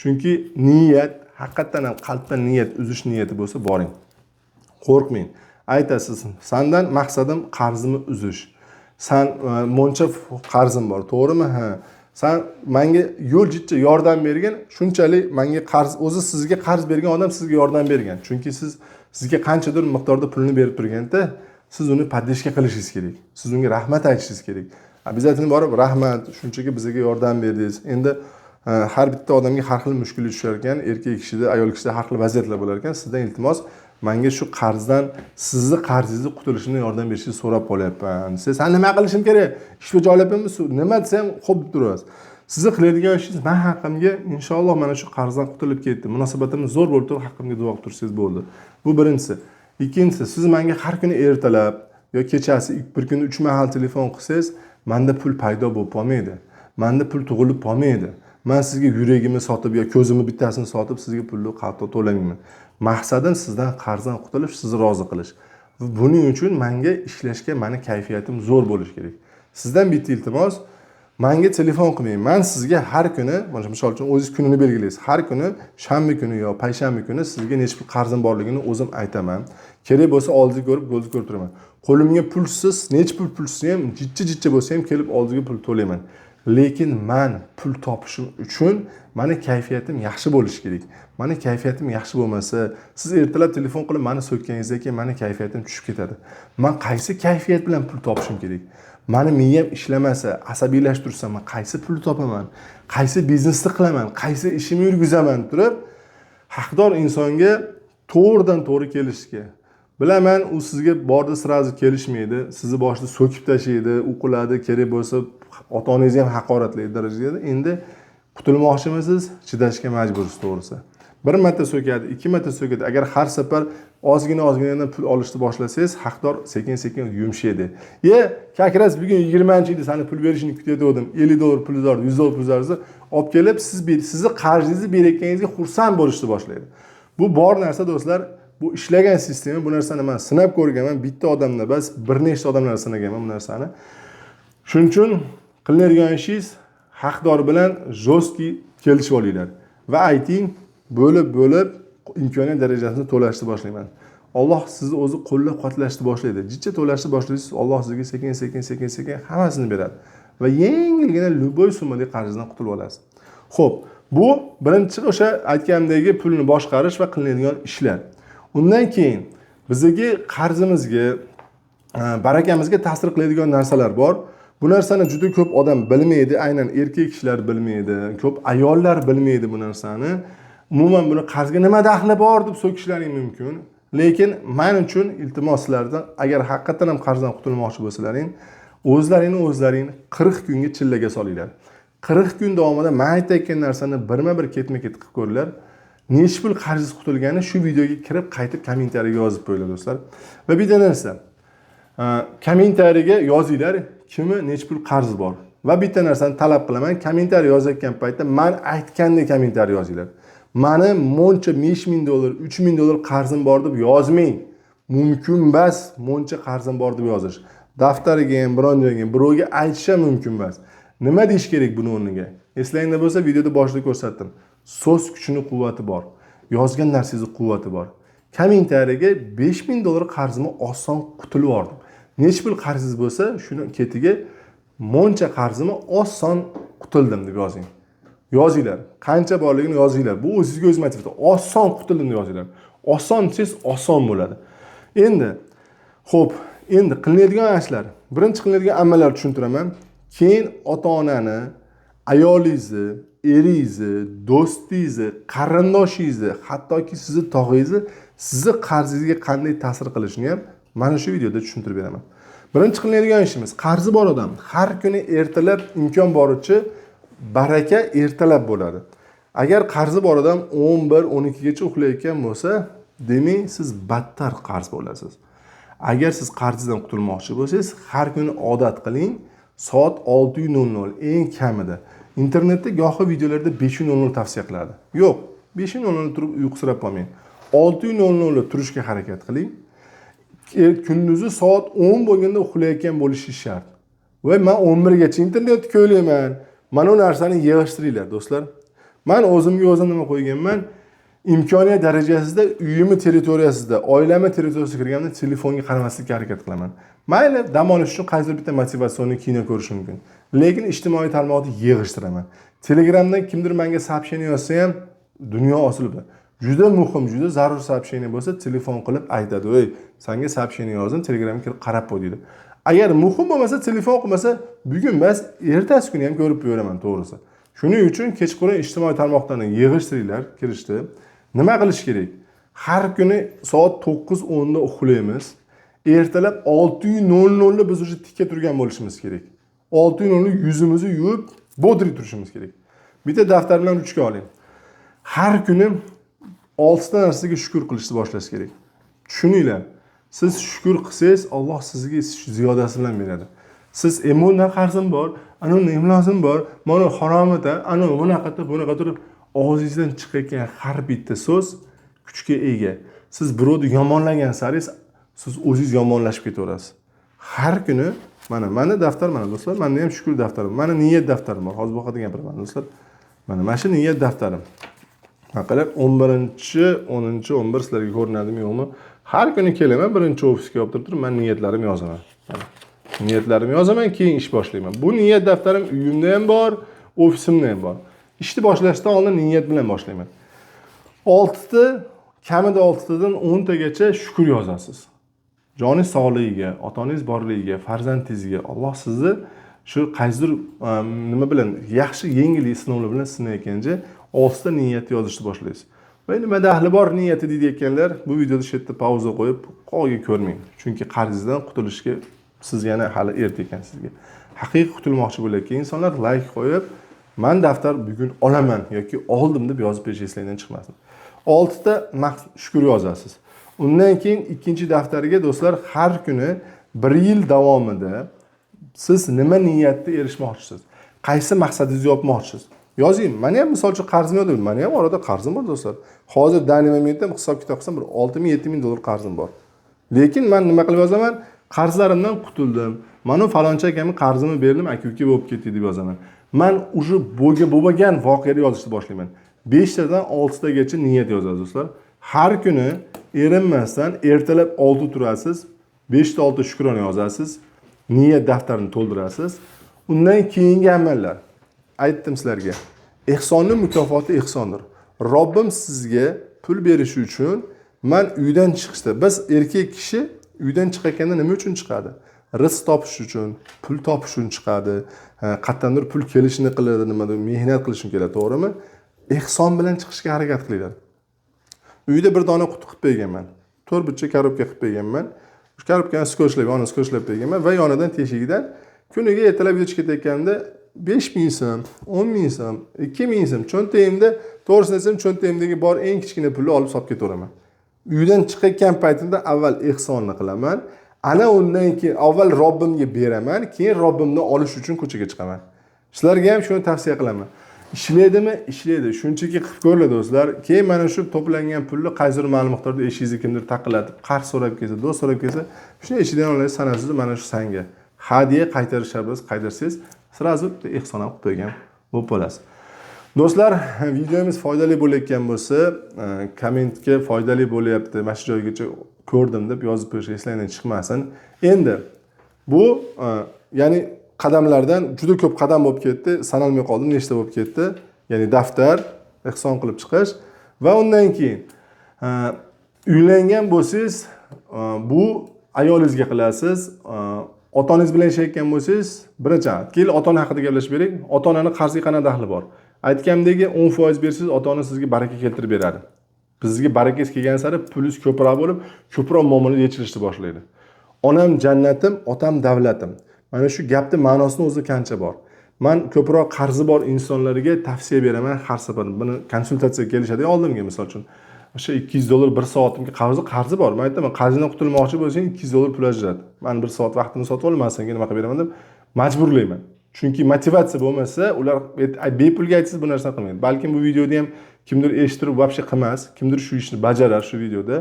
Chunki niyat, haqiqatan ham qalbdan niyat, uzish niyati bo'lsa, boring. Qo'rqmang. Aytasiz, sendan maqsadim qarzimni uzish. Sen moncha qarzim bor, to'g'rimi? Ha. Sen menga yo'l jicha yordam bergan, shunchalik menga qarz, o'zi sizga qarz bergan odam sizga yordam bergan. Chunki sizga qanchadir miqdorda pulni berib turganda, siz uni paddeshga qilishingiz kerak. Siz unga rahmat aytishingiz kerak. Обязательно borib, rahmat, shunchaki bizga yordam berdingiz. Endi har bitta odamga har xil mushkullik tushar ekan, erkak kishida, ayol kishida har xil vaziyatlar bo'lar ekan. Sizdan iltimos, menga shu qarzdan, sizni qarzingizni qutulishini yordam berishingizni so'rab qolyapman. Sen nima qilishim kerak? Ishga joylayapmanmi? Nima desam, xo'p deb turasiz. Sizni qiladigan ishingiz men haqqimga inshaalloh mana shu qarzdan qutulib ketdi. Munosabatimiz zo'r bo'lib turib, haqqimga duo qilib tursangiz bo'ldi. Bu birinchisi. Ikkinchisi, siz menga har kuni ertalab yo kechasi bir kunda 3 mahal telefon qilsangiz, menda pul paydo bo'lib qolmaydi. Menda pul tug'ilib qolmaydi. Men sizga yuragimni sotib yo ko'zimni bittasini sotib sizga pulni qayta to'lamayman. Maqsadim sizdan qarzdan qutulish, sizni rozi qilish. Va buning uchun menga ishlashga meni kayfiyatim zo'r bo'lishi kerak. Sizdan bitta iltimos, Menga telefon qilmang. Men sizga har kuni, misol uchun o'zingiz kunini belgilaysiz. Har kuni shanba kuni yo payshanba kuni sizga necha pul qarzim borligini o'zim aytaman. Kerak bo'lsa oldingiz ko'rib, ko'zingiz ko'rib turaman. Qo'limga pulsiz, necha pulsiz ham, jichcha bo'lsa ham kelib oldingiz pul to'layman. Lekin men pul topishim uchun meni kayfiyatim yaxshi bo'lishi kerak. Meni kayfiyatim yaxshi bo'lmasa, siz ertalab telefon qilib meni so'kkaningizdan keyin meni kayfiyatim tushib ketadi. Men qaysi kayfiyat bilan pul topishim kerak? Meni miyam ishlamasa, asabiylashib tursa, men qaysi pul topaman? Qaysi biznesni qilaman? Qaysi ishimni yurgizaman turib, haqdor insonga to'g'ridan to'g'ri kelishga. Bilaman, u sizga bordi sirazi kelishmaydi, sizni boshida so'kib tashlaydi, u qiladi, kerak bo'lsa ota-onangizni ham haqoratlaydi darajada. Endi qutulmoqchimisiz? Chidashga majbursiz to'g'risi. Bir marta so'kadi, ikki marta so'kadi. Agar har safar ozgina pul olishni boshlasangiz, haqdor sekin-sekin yumshaydi. Kakras bugun 20-yilda seni pul berishini kutayotgandim. $50 pul zardi, $100 pul zardi olib kelib, sizni qarzingizni berayotganingizga xursand bo'lishni boshlaydi. Bu bor narsa do'stlar. Bu ishlagan sistema, bu narsani men sinab ko'rganman. Bitta odamda bas bir nechta odamlar sinaganman bu narsani. Shuning uchun qilinadigan ishingiz haqdor bilan jo'stki kelishib olinglar va ayting, bo'lib imkoniyat darajasini to'lashni boshlayman. Alloh sizni o'zi qo'llab-quvvatlashni boshlaydi. Jichcha to'lashni boshlaysiz, Alloh sizga sekin hammasini beradi va yengilgina любой summadagi qarzdan qutulib olasiz. Xo'p, bu birinchi o'sha aytganimdagi pulni boshqarish va qilinadigan ishlar. Undan keyin bizga qarzimizga, barakamizga ta'sir qiladigan narsalar bor. Bu narsani juda ko'p odam bilmaydi, aynan erkak kishilar bilmaydi, ko'p ayollar bilmaydi bu narsani. Umuman buni qarzga nima daxli bor deb so'kishlaring mumkin. Lekin men uchun iltimos sizlardan, agar haqiqatan ham qarzdan qutulmoqchi bo'lsalaring, o'zlaringni 40 kunga chillaga solinglar. 40 kun davomida men aytayotgan narsani birma-bir ketma-ket qilib ko'ringlar. Necha pul qarzingiz qutulgani shu videoga kirib qaytib kommentariyaga yozib qo'yinglar do'stlar. Va bitta narsa, kommentariyaga yozinglar, kimi necha pul qarzi bor. Va bitta narsani talab qilaman, kommentariya yozayotgan paytda men aytgandek kommentariya yozinglar. Meni moncha $5000, $3000 qarzim bor deb yozmang. Mumkin emas, moncha qarzim bor deb yozish. Daftariga ham, biron joyga, birovga aytish ham mumkin emas. Nima deyish kerak buni o'rniga? Eslangda bo'lsa, videoda boshida ko'rsatdim. So'z kuchining quvvati bor. Yozgan narsangizning quvvati bor. Kommentariyaga $5000 qarzimni oson qutulib oldim. Necha pul qarzingiz bo'lsa, shuni ketiga moncha qarzimni oson qutuldim deb yozing. Yozinglar. Qancha borligini yozinglar. Bu o'zingizga o'z motivatsiya. Oson qutuldim deb yozinglar. Oson desiz, oson bo'ladi. Xo'p, endi qilinadigan ishlar. Birinchi qilinadigan amallar tushuntiraman. Keyin ota-onani, ayolingizni, eringizni, do'stingizni, qarindoshingizni, hattoki sizni tog'ingizni sizni qarzingizga qanday ta'sir qilishini ham mana shu videoda tushuntirib beraman. Birinchi qilinadigan ishimiz, qarzi bor odam har kuni ertalab imkon boricha baraka ertalab bo'ladi. Agar qarzi bor odam 11-12 gacha uxlayotgan bo'lsa, demak siz battar qarz bo'lasiz. Agar siz qarzdan qutulmoqchi bo'lsangiz, har kuni odat qiling, soat 6:00 eng kamida. İnternetda gohi videolarda 5:00 tavsiya qiladi. Yo'q, 5:00 turib uyqusirab qolmang. 6:00 turishga harakat qiling. Kunduzi soat 10 bo'lganda uxlayotgan bo'lishi shart. Va men 11 gacha internetni ko'rlayman. Mana bu narsani yig'ishtiringlar do'stlar. Men o'zimga o'zim nima qo'yganman? İmkoniyat darajasida uyimni territoriyasida, oilamni territoriyasiga kirganda telefonga qaramaslikka harakat qilaman. Mayli, dam olish uchun qaysidir bitta motivatsion kino ko'rish mumkin. Lekin ijtimoiy tarmoqda yig'ishtiraman. Telegramdan kimdir menga сообщение yozsa ham dunyo osilibdi. Juda muhim, juda zarur сообщение bo'lsa, telefon qilib aytadi: "Ey, senga сообщение yozdim, Telegramga kirib qarab qo'y" deydi. Agar muhim bo'lmasa, telefon qilmasa, bugun emas, ertasi kuni ham ko'rib qo'yaman, to'g'risi. Shuning uchun kechqurun ijtimoiy tarmoqlarni yig'ishtiringlar, kirishdi. Nima qilish kerak? Har kuni soat 9:10 da uxlaymiz. Ertalab 6:00 biz o'sha tikka turgan bo'lishimiz kerak. 6:00 yuzimizni yuvib, bodri turishimiz kerak. Bitta daftar bilan ruchka oling. Har kuni 6 ta narsaga shukr qilishni boshlash kerak. Tushuninglar. Siz shukr qilsangiz, Alloh sizga ziyodasi bilan beradi. Siz emondan qarzim bor, ana imlozim bor, mana haromida, ana bunaqa turib og'zingizdan chiqayotgan har bitta so'z kuchga ega. Siz birovni yomonlagan saringiz, siz o'zingiz yomonlashib ketaverasiz. Har kuni mana daftar mana do'stlar, menda ham shukr daftarim. Mana niyat daftarim bor. Hozir bu haqida gapiraman do'stlar. Mana shu niyat daftarim. Faqat 11 sizlarga ko'rinadimi yo'qmi? Har kuni kelaman, birinchi ofisga olib turib, men niyatlarimni yozaman. Niyatlarimni yozaman, keyin ish boshlayman. Bu niyat daftarim uyimda ham bor, ofisimda ham bor. Ishni boshlashdan oldin niyat bilan boshlayman. 6 ta, kamida 6 tadan 10 tagacha shukr yozasiz. Joningiz sog'ligiga, otangiz borligiga, farzandingizga, Alloh sizni shu qaysidir nima bilan yaxshi yengil sinovlar bilan sinayotganda 6 ta niyat yozishni boshlaysiz. Va nima dahli bor niyati deyotganlar, bu videoda shu yerda pauza qo'yib, qolga ko'rmang. Chunki qarzingizdan qutulishga siz yana hali erta ekan sizga. Haqiqiy qutulmoqchi bo'layotgan insonlar like qo'yib, men daftar bugun olaman yoki oldim deb yozib berishlaringdan chiqmasin. 6 ta shukr yozasiz. Undan keyin ikkinchi daftariga do'stlar har kuni 1 yil davomida siz nima niyatga erishmoqchisiz? Qaysi maqsadingizni yopmoqchisiz? Yozing. Meni ham misol uchun qarzim yo'q. Meni ham orada qarzim bor do'stlar. Hozir dani momentda hisob kitob qilsam bir 6 ming dollar qarzim bor. Lekin men nima qilib yozaman? Qarzlarimdan qutuldim. Mana faloncha akamga qarzimni berdim, aka-uka bo'lib ketdi deb yozaman. Men уже bo'lmagan voqeani yozishni boshlayman. 5 tadan 6 tagacha niyat yozasiz do'stlar. Har kuni erinmasdan ertalab 6 turasiz, 5 ta 6 shukrona yozasiz, niyat daftarini to'ldirasiz. Undan keyingi amallar. Aytdim sizlarga. Ehsonning mukofoti ehsondir. Robbim sizga pul berishi uchun men uydan chiqishda, biz erkak kishi uydan chiqayotganda nima uchun chiqadi? Rizq topish uchun, pul topish uchun chiqadi. Qattandir pul kelishini qiladi, nimada mehnat qilish uchun keladi, to'g'rimi? Ehson bilan chiqishga harakat qilinglar. Uyda bir dona quti qilib qo'yganman. 4 burchak korobka qilib qo'yganman. Shu korobkani skoshlab, yonini skoshlab qo'yganman va yonidan teshigidan kuniga ertalab yutib ketayotganda 5 ming so'm, 10 ming so'm, 2 ming so'm cho'ntagimda, to'g'risini aytsam cho'ntagimdagi bor eng kichkina pulni olib solib ketaveraman. Uydan chiqayotgan paytimda avval ehsonni qilaman, ana undan keyin avval Robbimga beraman, keyin Robbimni olish uchun ko'chaga chiqaman. Sizlarga ham shuni tavsiya qilaman. Ishlaydimi? Ishlaydi. Shunchaki qilib ko'rlar do'stlar. Keyin mana shu to'plangan pulni qaysidir ma'lum miqdorda eshingizni kimdir taqillatib, qarz so'rab kelsa, do'st so'rab kelsa, shuni eshidan olasiz, sanasiz mana shu sanga. Hadiya qaytarish shartisiz qaytarsangiz, sirazu ehson ham qilib qo'ygan bo'lib qolasiz. Do'stlar, videomiz foydali bo'layotgan bo'lsa, kommentga foydali bo'lyapti, mana shu joygacha ko'rdim deb yozib qo'yish eslangdan chiqmasin. Endi bu ya'ni qadamlardan juda ko'p qadam bo'lib ketdi, sanalmay qoldim, nechta bo'lib ketdi. Ya'ni daftar, ehson qilib chiqish va undan keyin uylangan bo'lsangiz, bu ayolingizga qilasiz. Otangiz bilan yashayotgan bo'lsangiz, birinchi keyin ota-ona haqida gaplashib bering. Ota-onaning qarziga qanday daxli bor? Aytgandagi 10% bersangiz, ota-ona sizga baraka keltirib beradi. Bizga barakangiz kelgan sari pulingiz ko'proq bo'lib, ko'proq muomala yechilishni boshlaydi. Onam jannatim, otam davlatim. Mana shu gapning ma'nosini o'zi qancha bor. Men ko'proq qarzi bor insonlarga tavsiya beraman har safar. Buni konsultatsiyaga kelishadi oldimga misol uchun. O'sha 200 dollar 1 soatimga qarzi bor. Men aytaman, qarzidan qutulmoqchi bo'lsang 200 dollar pul ajrat. Men 1 soat vaqtimni sotib olaman, senga nima qilib beraman deb majburlayman. Chunki motivatsiya bo'lmasa, ular bepulga aytsangiz bu narsani qilmaydi. Balkim bu videoda ham kimdir eshittirib vobshe qilmas, kimdir shu ishni bajarar shu videoda.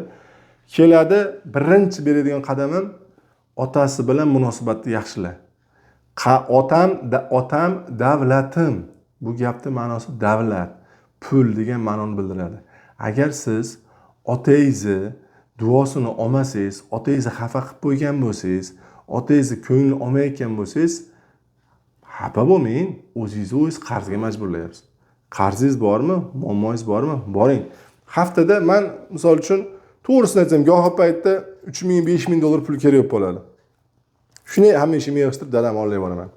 Keladi, birinchi beradigan qadamim otasi bilan munosabatni yaxshilar. Otam davlatim. Bu gapning ma'nosi davlat, pul degan ma'noni bildiradi. Agar siz otangizni duosini olmasangiz, otangizni xafa qilib qo'ygan bo'lsangiz, otangizni ko'ngli olmayotgan bo'lsangiz, xafa bo'lmang, o'zingiz qarzga majburlayapsiz. Qarzingiz bormi? Muammongiz bormi? Boring. Haftada men misol uchun to'g'risini aytsam, go'yo paytda 3 ming, 5 ming dollar pul kerak bo'ladi. Shuni hamisha yig'ishtirib dadam olib boraman.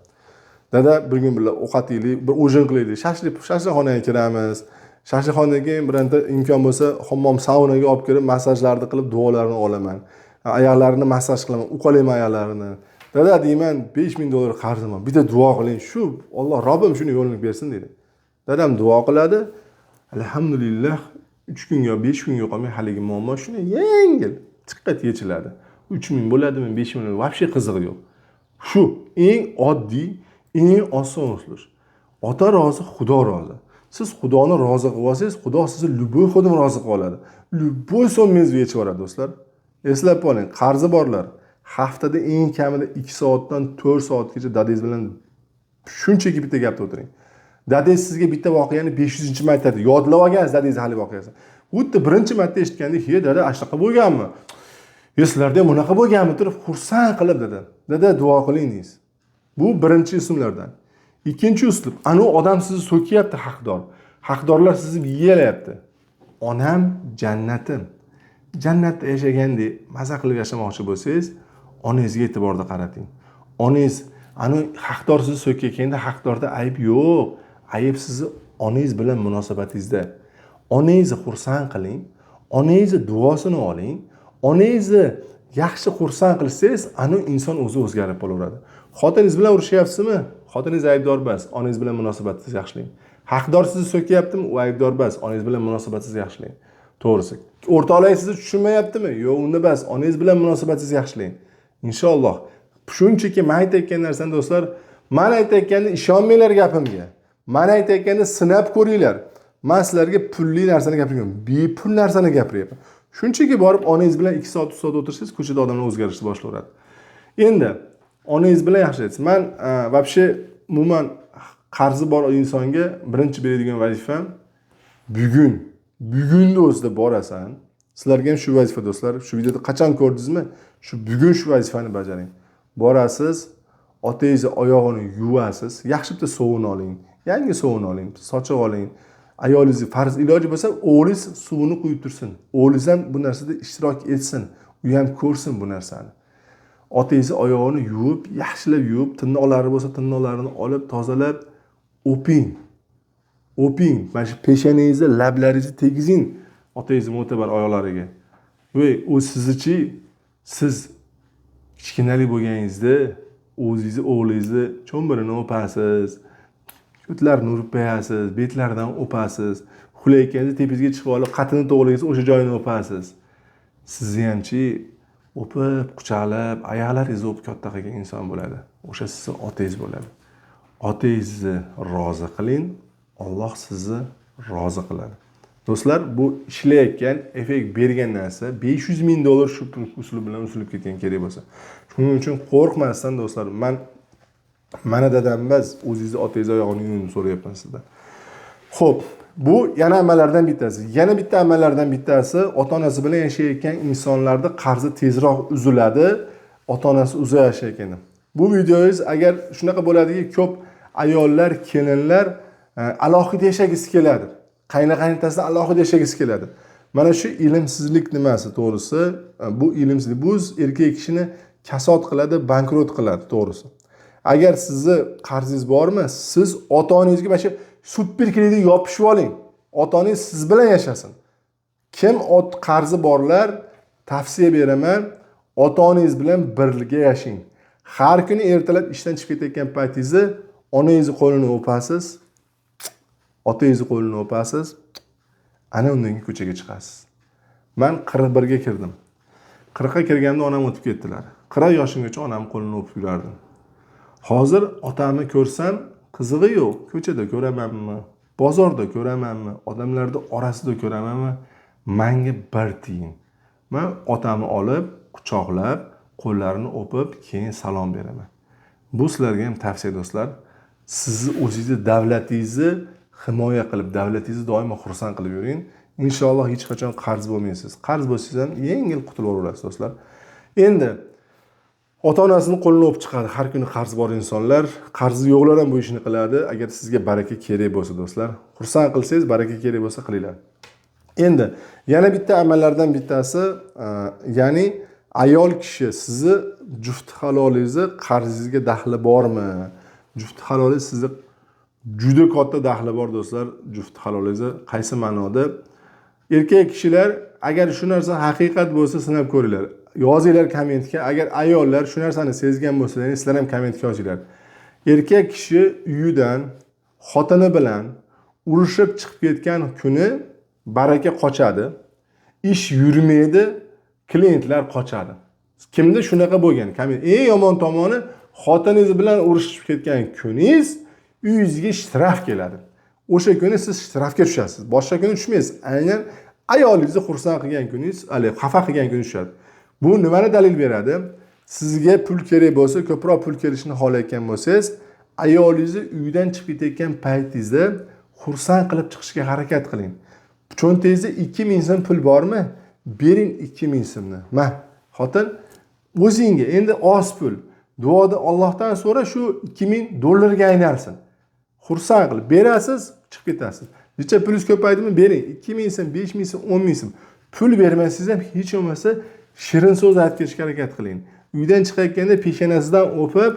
Dada bir kun birga ovqat yeylik, bir o'jin qilaylik, shashlikxonaga kiramiz. Shashlikxonaga biranta imkon bo'lsa, hammom saunaga olib kirib, masajlarni qilib, duolarini olaman. Oyoqlarini masaj qilaman, uqalayman oyoqlarini. Dada deyman, 5 ming dollar qarzim bor. Bitta duo qiling, shu Alloh Robbim shuni yo'lini bersin dedi. Dadam duo qiladi. Alhamdulillah 3 kunga, 5 kunga qolmay haligi muammo shuni yengil chiqqat yechiladi. 3 ming bo'ladimi, 5 ming vobshe qizig'i yo'q. Shu eng oddiy, eng oson usul. Ota rozi, Xudo rozi. Siz Xudoni rozi qilib olsangiz, Xudo sizni любой xodim rozi qilib oladi. Любой so'mingizni yechib yuboradi do'stlar. Eslab qoling, qarzi borlar. haftada eng kamida 2 soatdan 4 soatgacha dadangiz bilan shunchaki bitta gapda o'tiring. Dadangiz sizga bitta voqeani 500-marta aytadi. Yodlab olgansiz dadangiz hali voqeasini. Xuddi birinchi marta eshitganda, "He, dada, ashtaqa bo'lganmi? Sizlarda ham bunaqa bo'lganmi?" turib xursand qilib dada duo qiling deysiz. Bu birinchi usullardan. Ikkinchi usul, anu odam sizni so'kiyapti haqdor. Haqdorlar sizni yeyalyapti. Onam jannatim. Jannatda yashagandek maza qilib yashamoqchi bo'lsangiz, onangizga e'tiborda qarating. Onangiz anu haqdor sizni so'kayotganda haqdorda ayb yo'q. Ayb sizni onangiz bilan munosabatingizda. Onangizni xursand qiling, onangizni duosini oling. Onangizni yaxshi xursand qilsangiz, anu inson o'zi o'zgarib qolaveradi. Xotiningiz bilan urushyapsizmi? Xotiningiz aybdor emas, onangiz bilan munosabatingizni yaxshilang. Haqdor sizni so'kyaptimi? U aybdor emas, onangiz bilan munosabatingizni yaxshilang. To'g'risi. O'rtoqlar sizni tushunmayaptimi? Yo'q, unda emas, onangiz bilan munosabatingizni yaxshilang. Inshaalloh. Shunchaki men aytayotgan narsani do'stlar, men aytayotganda ishonmanglar gapimga. Men aytayotganda sinab ko'ringlar. Men sizlarga pulli narsani gapirmayman, bepul narsani gapiryapman. Shunchaki borib onangiz bilan 2 soat 3 soat o'tirsangiz, ko'chada odamlar o'zgarishni boshlayveradi. Endi onangiz bilan yaxshilaysiz. Men вообще umuman qarzi bor insonga birinchi beradigan vazifam bugunni o'zida borasan. Sizlarga ham shu vazifa do'stlar. Shu videoda qachon ko'rdingizmi? Bugun shu vazifani bajaring. Borasiz, otangizni oyog'ini yuvasiz, yaxshi bitta sovun oling, yangi sovun oling, sochiq oling. Ayolingizni farz iloji bo'lsa, o'g'lingiz suvini quyib tursin. O'g'lingiz ham bu narsada ishtirok etsin. U ham ko'rsin bu narsani. Otangizni oyog'ini yuvib, yaxshilab yuvib, tirnoqlari bo'lsa, tirnoqlarini olib, tozalab, o'ping. Mana shu peshanangizni, lablaringizni tegizing otangizni mo'tabar oyoqlariga. Voy, u sizchi, siz kichkinalik bo'lganingizda o'zingizni o'g'lingizni cho'mbirini o'pasiz. Ko'tlarini urib qo'yasiz, betlaridan o'pasiz. Uxlayotganingizda tepangizga chiqib olib, qatini to'g'rilaysiz, o'sha joyini o'pasiz. Sizni hamchi o'pib, quchoqlab, oyoqlaringizni o'pib katta qilgan inson bo'ladi. O'sha sizning otangiz bo'ladi. Otangizni rozi qiling, Alloh sizni rozi qiladi. Do'stlar, bu ishlayotgan, effekt bergan narsa $500,000 shu usul bilan usulib ketgan kerak bo'lsa. Shuning uchun qo'rqmasdan do'stlar, mana dadam emas, o'zingizni otangiz oyog'ini yuving so'rayapman sizdan. Xo'p, bu yana amallardan bittasi. Yana bitta amallardan bittasi, ota-onasi bilan yashayotgan insonlarda qarzi tezroq uziladi, ota-onasi uzoq yashayotganda. Bu videoyingiz agar shunaqa bo'ladiki, ko'p ayollar, kelinlar alohida yashagisi keladi. Qayna-qaynotasidan alohida yashagisi keladi. Mana shu ilmsizlik nimasi, to'g'risi, bu ilmsizlik bu erkak kishini kasod qiladi, bankrot qiladi, to'g'risi. Agar sizni qarzingiz bormi, siz ota-onangizga mana shu super kredit yopishib oling. Ota-onangiz siz bilan yashasin. Kim qarzi borlar, tavsiya beraman, ota-onangiz bilan birga yashang. Har kuni ertalab ishdan chiqib ketayotgan paytingizda onangizni qo'lini o'pasiz, otangizni qo'lini o'pasiz, ana undan keyin ko'chaga chiqasiz. Men 41 ga kirdim. 40 ga kirganda onam o'tib ketdilar. 40 yoshimgacha onam qo'lini o'pib yurardim. Hozir otamni ko'rsam, qizig'i yo'q. Ko'chada ko'ramanmi, bozorda ko'ramanmi, odamlarda orasida ko'ramanmi, menga bir tiyin. Men otamni olib, quchoqlab, qo'llarini o'pib, keyin salom beraman. Bu sizlarga ham tavsiya do'stlar. Sizni o'zingizni davlatingizni himoya qilib, davlatingizni doimo xursand qilib yuring. Inshaalloh hech qachon qarz bo'lmaysiz. Qarz bo'lsangiz ham yengil qutulib olasiz do'stlar. Endi ota-onasining qo'lini o'pib chiqadi. Har kuni qarz bor insonlar, qarzi yo'qlar ham bu ishni qiladi. Agar sizga baraka kerak bo'lsa do'stlar, xursand qilsangiz, baraka kerak bo'lsa qilinglar. Endi yana bitta amallardan bittasi, ya'ni ayol kishi sizni juft halolingizni qarzingizga daxli bormi? Juft halolingiz sizni juda katta daxli bor do'stlar, juft halolingizni qaysi ma'noda? Erkak kishilar agar shu narsa haqiqat bo'lsa sinab ko'ringlar. Yozinglar kommentga. Agar ayollar shu narsani sezgan bo'lsalar, sizlar ham kommentga yozinglar. Erkak kishi uyidan xotini bilan urushib chiqib ketgan kuni baraka qochadi. Ish yurmaydi, klientlar qochadi. Kimda shunaqa bo'lgan? Eng yomon tomoni xotiningiz bilan urushib ketgan kuningiz uyingizga shtraf keladi. O'sha kuni siz shtrafga tushasiz. Boshqa kuni tushmaysiz. Aynan ayolingizni xursand qilgan kuningiz, xafa qilgan kuningiz tushadi. Bu nimani dalil beradi? Sizga pul kerak bo'lsa, ko'proq pul kelishini xohlayotgan bo'lsangiz, ayolingizni uydan chiqib ketayotgan paytingizda xursand qilib chiqishga harakat qiling. Cho'ntagingizda 2000 so'm pul bormi? Bering 2000 so'mni. Mana, xotin o'zingga endi oz pul. Duoda Allohdan so'ra shu 2000 dollarga aylansin. Xursand qilib berasiz, chiqib ketasiz. Necha pulingiz ko'paydimi? Bering. 2000 so'm, 5000 so'm, 10000 so'm. Pul bermasangiz ham hech bo'lmasa shirin so'z aytib ketishga harakat qiling. Uydan chiqayotganda peshonasidan o'pib,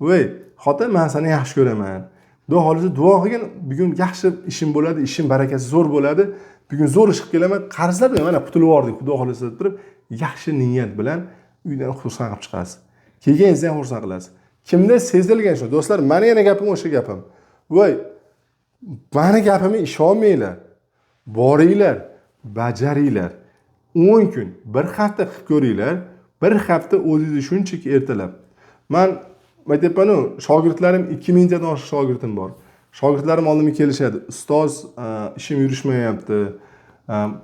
"Voy, xotin, men seni yaxshi ko'raman. Xudo xolisa duo qilgin, bugun yaxshi ishim bo'ladi, ishim barakasi zo'r bo'ladi. Bugun zo'r ish qilib kelaman. Qarzlar bilan mana qutulib yordik, Xudo xolisa" deb turib, yaxshi niyat bilan uydan xursand qilib chiqasiz. Kelganingizda ham xursand qilasiz. Kimda sezilgan shu, do'stlar, meni yana gapim o'sha gapim. Voy, meni gapimga ishonmanglar. Boringlar, bajaringlar. 10 kun, bir hafta qilib ko'ringlar. Bir hafta o'zingizni shunchaki ertalab. Men aytayapman-ku, shogirdlarim 2000 dan oshiq shogirdim bor. Shogirdlarim oldimga kelishadi. Ustoz, ishim yurishmayapti.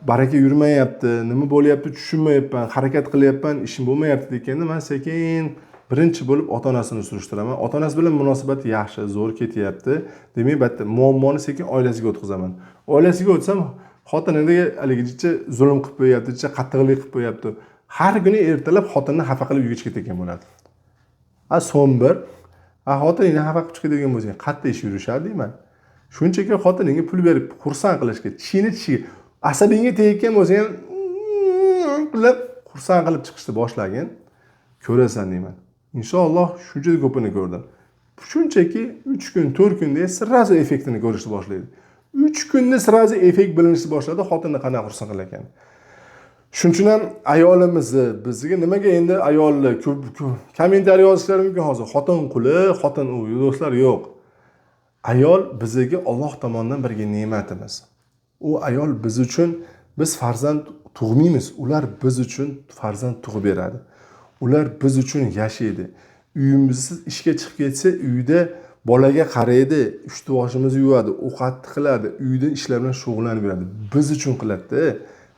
Baraka yurmayapti. Nima bo'lyapti tushunmayapman. Harakat qilyapman, ishim bo'lmayapti deganda men sekin birinchi bo'lib ota-onasini surishtiraman. Ota-onasi bilan munosabati yaxshi, zo'r ketyapti. Demak, bitta muammoni sekin oilasiga o'tkazaman. Oilasiga o'tsam, xotiniga haligicha zulm qilib qo'yapti, qattiqlik qilib qo'yapti. Har kuni ertalab xotinni xafa qilib uyga chiqib ketgan bo'ladi. So'm bir, xotiningni xafa qilib chiqadigan bo'lsang, qayerda ish yurishadi deyman. Shunchaki xotiningga pul berib xursand qilishga, tishiga, asabingga tegayotgan bo'lsa ham qilib xursand qilib chiqishni boshlagin, ko'rasan deyman. Inshaalloh shuncha ko'pini ko'rdim. Shunchaki 3 kun, 4 kunda sirazi effektini ko'rishni boshlaydi. 3 kunda sirazi effekt bilinishni boshladi, xotinni qanday xursand qilar ekan. Shuning ham ayolimizni bizga nimaga endi ayollar ko'p kommentariy yozishlari mumkin hozir. Xotin quli, xotin u, do'stlar, yo'q. Ayol bizga Alloh tomonidan birga ne'matimiz. U ayol biz uchun biz farzand tug'maymiz, ular biz uchun farzand tug'ib beradi. Ular biz uchun yashaydi. Uyimizsiz ishga chiqib ketsa, uyda bolaga qaraydi, ushti boshimizni yuvadi, ovqat qiladi, uyda ishlar bilan shug'ullanib yuradi. Biz uchun qiladi-da.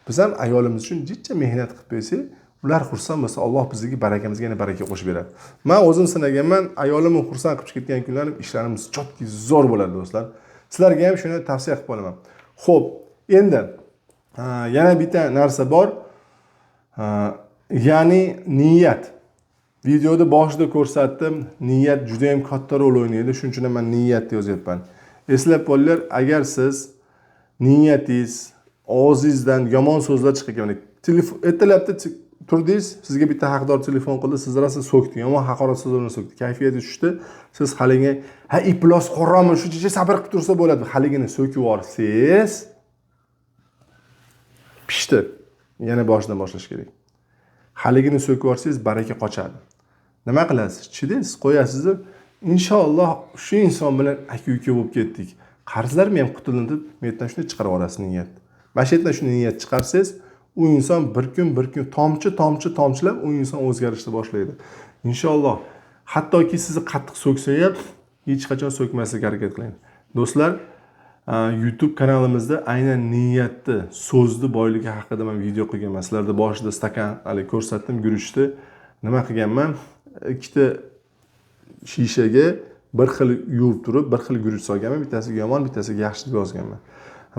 Biz ham ayolimiz uchun jicha mehnat qilib bersak, ular xursand bo'lsa, Alloh bizga barakamizga yana baraka qo'shib beradi. Men o'zim sinaganman, ayolimni xursand qilib ketgan kunlarim ishlarimiz chotki zo'r bo'ladi, do'stlar. Sizlarga ham shuni tavsiya qilib qolaman. Xo'p, endi yana bitta narsa bor. Ya'ni niyat. Videoda boshida ko'rsatdim, niyat juda ham katta rol o'ynaydi. Shuning uchun men niyat yozyapman. Eslab qolinglar, agar siz niyatingiz og'zingizdan yomon so'zlar chiqgan, telefon ertalabda turdingiz, sizga bitta haqdor telefon qildi, siz rasa so'kdi, yomon haqorat so'zlarni so'kdi, kayfiyati tushdi, siz haliga iplos qorami shuncha sabr qilib tursa bo'ladi, haligini so'kib yuborsangiz pishdi. Yana boshidan boshlash kerak. Haligini so'kib yuborsangiz baraka qochadi. Nima qilasiz? Chidingiz, qo'yasiz. Inshaalloh shu inson bilan aka-uka bo'lib ketdik. Qarzlarim ham qutuldim deb mendan shuni chiqarib olasiz niyat. Mashetdan shuni niyat chiqarsangiz, u inson bir kun tomchilab u inson o'zgarishni boshlaydi. Inshaalloh, hattoki sizni qattiq so'ksa ham hech qachon so'kmaslikka harakat qiling. Do'stlar, YouTube kanalimizda aynan niyatni, so'zni boyligi haqida men video qilganman. Sizlarga boshida stakan ko'rsatdim, guruchni. Nima qilganman? Ikkita shishaga bir xil yuvib turib, bir xil guruch solganman. Bittasiga yomon, bittasiga yaxshi deb yozganman.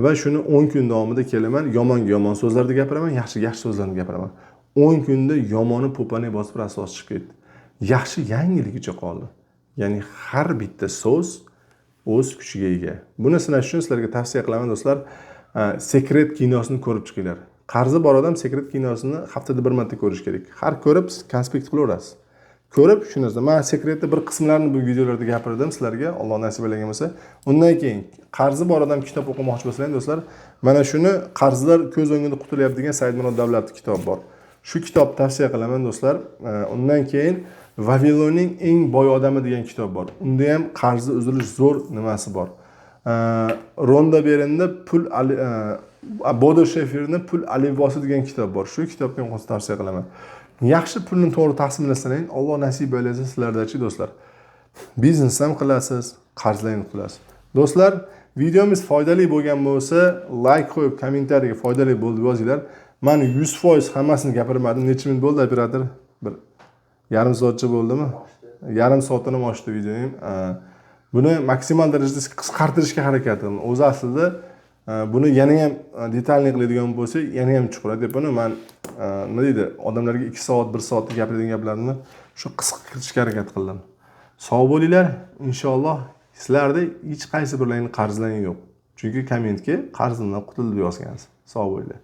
Va shuni 10 kun davomida kelaman, yomonga yomon so'zlarni gapiraman, yaxshiga yaxshi so'zlarni gapiraman. 10 kunda yomoni po'pani bosib asos chiqib ketdi. Yaxshi yangiligicha qoldi. Ya'ni har bitta so'z o'z kuchiga ega. Buni sinash uchun sizlarga tavsiya qilaman, do'stlar, Secret kinosini ko'rib chiqinglar. Qarzi bor odam Secret kinosini haftada bir marta ko'rish kerak. Har ko'rib konspekt qilaverasiz. Ko'rib shu narsa. Men Secretni bir qismlarini bu videolarda gapirdim sizlarga, Alloh nasib etgan bo'lsa. Undan keyin qarzi bor odam kitob o'qimoqchi bo'lsangiz, do'stlar, mana shuni Qarzlar ko'z o'ngida qutulyapti degan Saidmurod Davlatov kitob bor. Shu kitobni tavsiya qilaman, do'stlar. Undan keyin Vavilonning eng boy odami degan kitob bor. Unda ham qarzni uzilish zo'r nimasi bor. Ronda Berenda pul Bodo Shefirning pul alifbosi degan kitob bor. Shu kitobni ham tavsiya qilaman. Yaxshi pulni to'g'ri taqsimlasang, Alloh nasib etsa sizlardachi do'stlar. Biznes ham qilasiz, qarzlarni qilasiz. Do'stlar, videomiz foydali bo'lgan bo'lsa, like qo'yib, kommentariyaga foydali bo'ldi yozinglar. Men 100% hammasini gapirmadim. Necha minut bo'ldi operator? Yarim soatcha bo'ldimi? Yarim soatdan ham oshdi videoyim. Buni maksimal darajada qisqartirishga harakat qildim. O'zi aslida buni yana ham detalniy qiladigan bo'lsak, yana ham chuqur deb buni men nima deydi, odamlarga 2 soat, 1 soatda gapiradigan gaplarni shu qisqa kiritishga harakat qildim. Sog' bo'linglar, inshaalloh. Sizlarda hech qaysi birlaringning qarzlaring yo'q. Chunki kommentga qarzimdan qutuldim yozgansiz. Sog' bo'linglar.